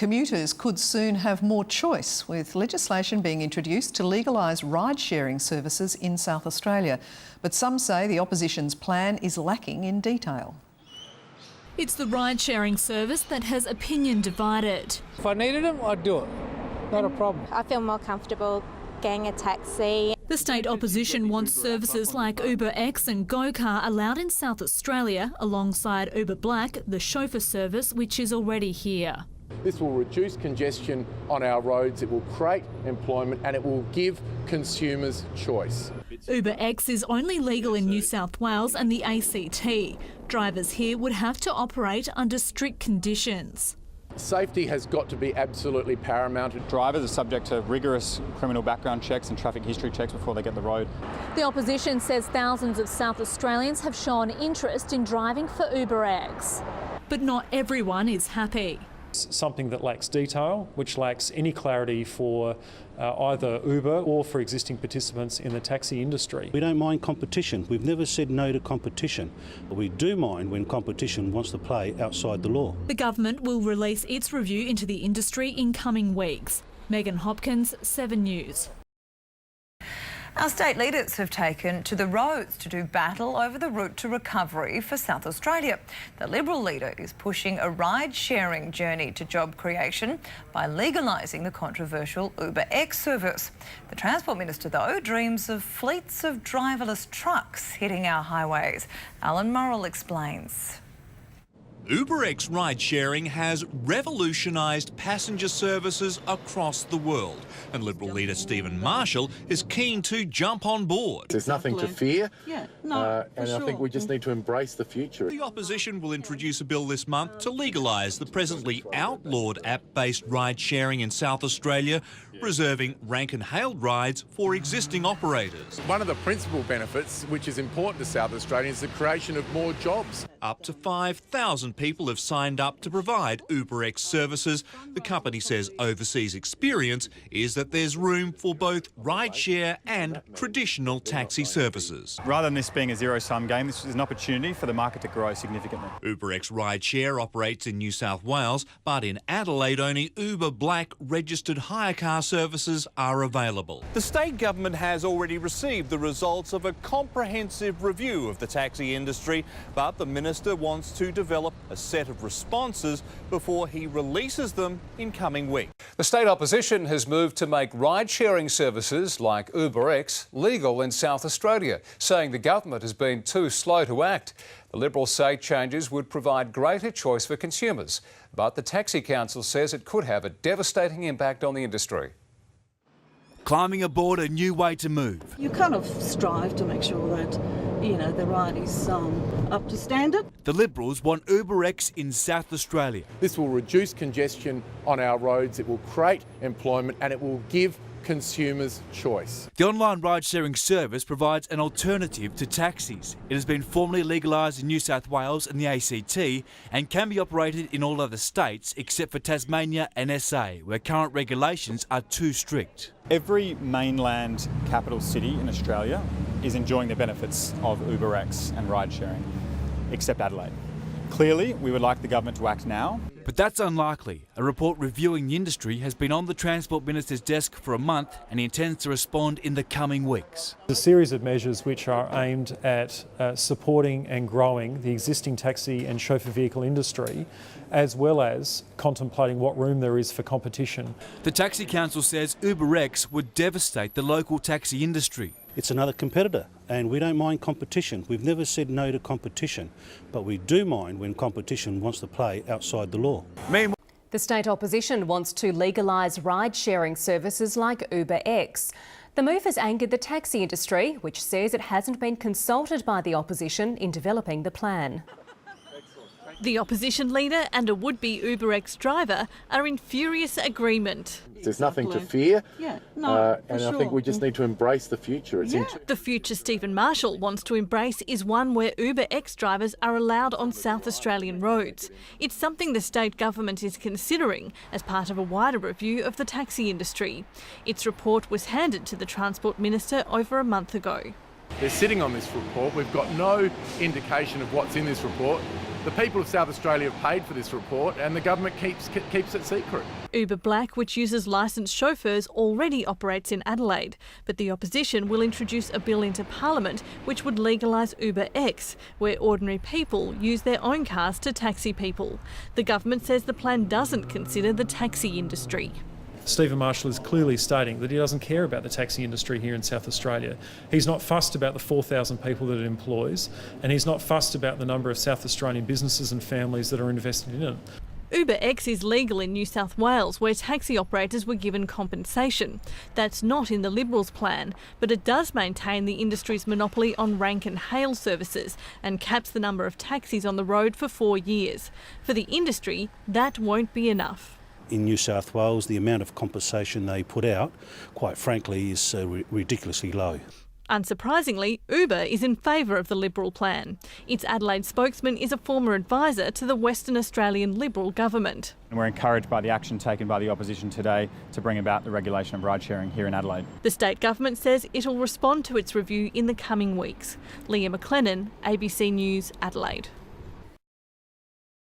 Commuters could soon have more choice, with legislation being introduced to legalise ride-sharing services in South Australia. But some say the opposition's plan is lacking in detail. It's the ride-sharing service that has opinion divided. If I needed them, I'd do it. Not a problem. I feel more comfortable getting a taxi. The state opposition wants services like UberX and GoCar allowed in South Australia, alongside Uber Black, the chauffeur service which is already here. This will reduce congestion on our roads, it will create employment and it will give consumers choice. UberX is only legal in New South Wales and the ACT. Drivers here would have to operate under strict conditions. Safety has got to be absolutely paramount. Drivers are subject to rigorous criminal background checks and traffic history checks before they get the road. The opposition says thousands of South Australians have shown interest in driving for UberX. But not everyone is happy. Something that lacks detail, which lacks any clarity for either Uber or for existing participants in the taxi industry. We don't mind competition. We've never said no to competition, but we do mind when competition wants to play outside the law. The government will release its review into the industry in coming weeks. Megan Hopkins, 7 News. Our state leaders have taken to the roads to do battle over the route to recovery for South Australia. The Liberal leader is pushing a ride-sharing journey to job creation by legalising the controversial UberX service. The Transport Minister, though, dreams of fleets of driverless trucks hitting our highways. Alan Murrell explains. UberX ride-sharing has revolutionised passenger services across the world, and Liberal leader Stephen Marshall is keen to jump on board. There's nothing to fear, and I think we just need to embrace the future. The opposition will introduce a bill this month to legalise the presently outlawed app-based ride-sharing in South Australia, reserving rank and hailed rides for existing operators. One of the principal benefits, which is important to South Australians, is the creation of more jobs. Up to 5,000 people have signed up to provide UberX services. The company says overseas experience is that there's room for both rideshare and traditional taxi services. Rather than this being a zero-sum game, this is an opportunity for the market to grow significantly. UberX rideshare operates in New South Wales, but in Adelaide only Uber Black registered hire car services are available. The state government has already received the results of a comprehensive review of the taxi industry, but the minister wants to develop a set of responses before he releases them in coming weeks. The state opposition has moved to make ride-sharing services like UberX legal in South Australia, saying the government has been too slow to act. The Liberals say changes would provide greater choice for consumers, but the Taxi Council says it could have a devastating impact on the industry. Climbing aboard a new way to move. You kind of strive to make sure that, the ride is up to standard. The Liberals want UberX in South Australia. This will reduce congestion on our roads, it will create employment and it will give consumers choice. The online ride-sharing service provides an alternative to taxis. It has been formally legalised in New South Wales and the ACT and can be operated in all other states except for Tasmania and SA, where current regulations are too strict. Every mainland capital city in Australia is enjoying the benefits of UberX and ride-sharing, except Adelaide. Clearly, we would like the government to act now. But that's unlikely. A report reviewing the industry has been on the Transport Minister's desk for a month and he intends to respond in the coming weeks. A series of measures which are aimed at supporting and growing the existing taxi and chauffeur vehicle industry, as well as contemplating what room there is for competition. The Taxi Council says UberX would devastate the local taxi industry. It's another competitor, and we don't mind competition. We've never said no to competition, but we do mind when competition wants to play outside the law. The state opposition wants to legalise ride-sharing services like UberX. The move has angered the taxi industry, which says it hasn't been consulted by the opposition in developing the plan. The opposition leader and a would-be UberX driver are in furious agreement. There's nothing to fear, and I think we just need to embrace the future. The future Stephen Marshall wants to embrace is one where UberX drivers are allowed on South Australian roads. It's something the state government is considering as part of a wider review of the taxi industry. Its report was handed to the Transport Minister over a month ago. They're sitting on this report. We've got no indication of what's in this report. The people of South Australia have paid for this report and the government keeps it secret. Uber Black, which uses licensed chauffeurs, already operates in Adelaide, but the opposition will introduce a bill into Parliament which would legalise UberX, where ordinary people use their own cars to taxi people. The government says the plan doesn't consider the taxi industry. Stephen Marshall is clearly stating that he doesn't care about the taxi industry here in South Australia. He's not fussed about the 4,000 people that it employs, and he's not fussed about the number of South Australian businesses and families that are invested in it. UberX is legal in New South Wales, where taxi operators were given compensation. That's not in the Liberals' plan, but it does maintain the industry's monopoly on rank and hail services and caps the number of taxis on the road for 4 years. For the industry, that won't be enough. In New South Wales, the amount of compensation they put out, quite frankly, is ridiculously low. Unsurprisingly, Uber is in favour of the Liberal plan. Its Adelaide spokesman is a former advisor to the Western Australian Liberal government. And we're encouraged by the action taken by the opposition today to bring about the regulation of ride sharing here in Adelaide. The state government says it'll respond to its review in the coming weeks. Leah McLennan, ABC News, Adelaide.